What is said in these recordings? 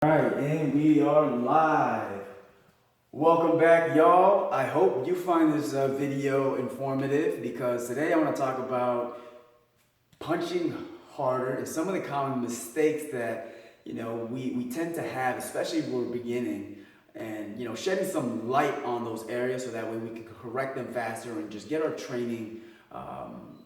Alright, and we are live. Welcome back, y'all. I hope you find this video informative because today I want to talk about punching harder and some of the common mistakes that we tend to have, especially when we're beginning, and shedding some light on those areas so that way we can correct them faster and just get our training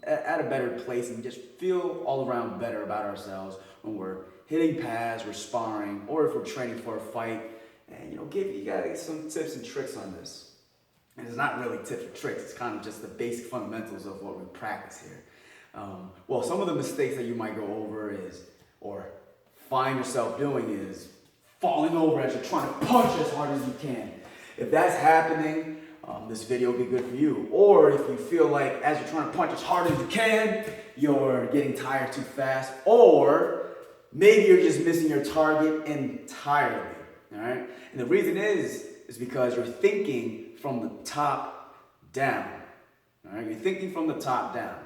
at a better place and just feel all around better about ourselves when we're hitting pads, we're sparring, or if we're training for a fight. And give you guys some tips and tricks on this. And it's not really tips or tricks, it's kind of just the basic fundamentals of what we practice here. Well, some of the mistakes that you might go over is, or find yourself doing, is falling over as you're trying to punch as hard as you can. If that's happening, this video will be good for you. Or if you feel like as you're trying to punch as hard as you can, you're getting tired too fast, or maybe you're just missing your target entirely. All right? And the reason is because you're thinking from the top down. All right? You're thinking from the top down,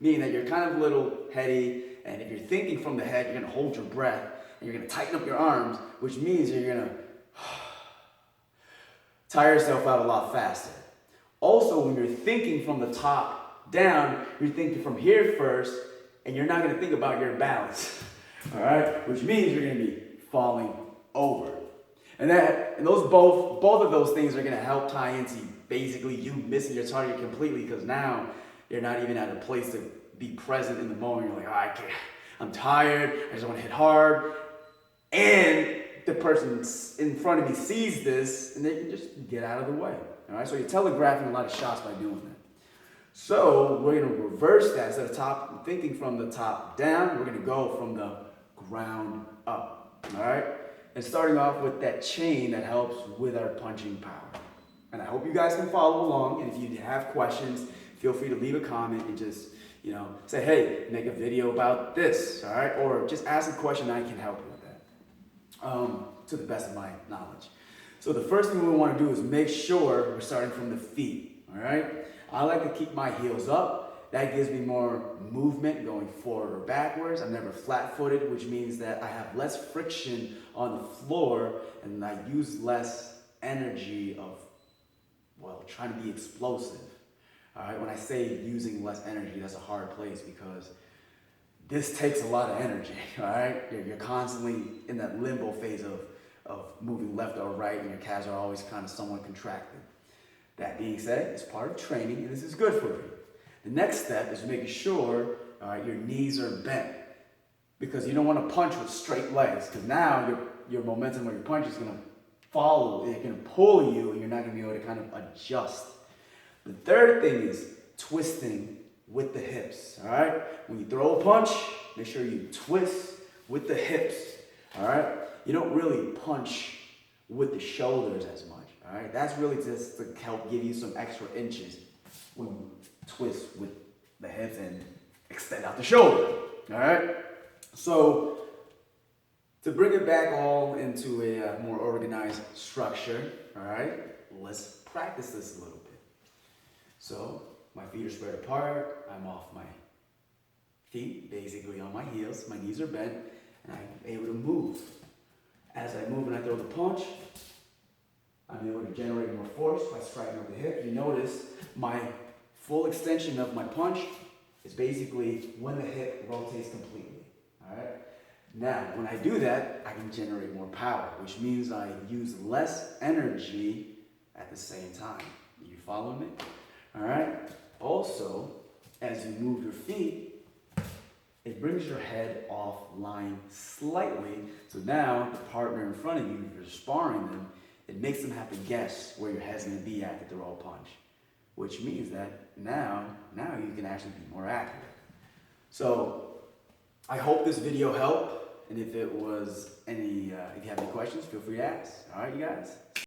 meaning that you're kind of a little heady, and if you're thinking from the head, you're going to hold your breath, and you're going to tighten up your arms, which means you're going to tire yourself out a lot faster. Also, when you're thinking from the top down, you're thinking from here first, and you're not going to think about your balance. All right? Which means you're going to be falling over. And those both of those things are going to help tie into basically you missing your target completely, because now you're not even at a place to be present in the moment. You're like, oh, I can't. I'm tired. I just want to hit hard. And the person in front of me sees this, and they can just get out of the way. All right? So you're telegraphing a lot of shots by doing that. So we're going to reverse that. Instead of thinking from the top down, we're going to go from the ground up. All right? And starting off with that chain that helps with our punching power. And I hope you guys can follow along. And if you have questions, feel free to leave a comment and just, say, hey, make a video about this. All right? Or just ask a question, I can help you with that. To the best of my knowledge. So the first thing we want to do is make sure we're starting from the feet. All right? I like to keep my heels up. That gives me more movement going forward or backwards. I'm never flat-footed, which means that I have less friction on the floor and I use less energy of, trying to be explosive. All right, when I say using less energy, that's a hard place because this takes a lot of energy, all right? You're constantly in that limbo phase of moving left or right, and your calves are always kind of somewhat contracted. That being said, it's part of training, and this is good for you. The next step is making sure your knees are bent, because you don't want to punch with straight legs, because now your momentum of your punch is going to follow, it's going to pull you, and you're not going to be able to kind of adjust. The third thing is twisting with the hips, all right? When you throw a punch, make sure you twist with the hips, all right? You don't really punch with the shoulders as much, all right? That's really just to help give you some extra inches when you twist with the hips and extend out the shoulder, all right? So to bring it back all into a more organized structure, all right, let's practice this a little bit. So my feet are spread apart, I'm off my feet, basically on my heels, my knees are bent, and I'm able to move. As I move and I throw the punch, I'm able to generate more force by striking with the hip. You notice my full extension of my punch is basically when the hip rotates completely, all right? Now, when I do that, I can generate more power, which means I use less energy at the same time. You follow me? All right? Also, as you move your feet, it brings your head offline slightly. So now the partner in front of you, if you're sparring them, it makes them have to guess where your head's going to be at the throw punch, which means that now you can actually be more accurate. So I hope this video helped. And if it was if you have any questions, feel free to ask. All right, you guys?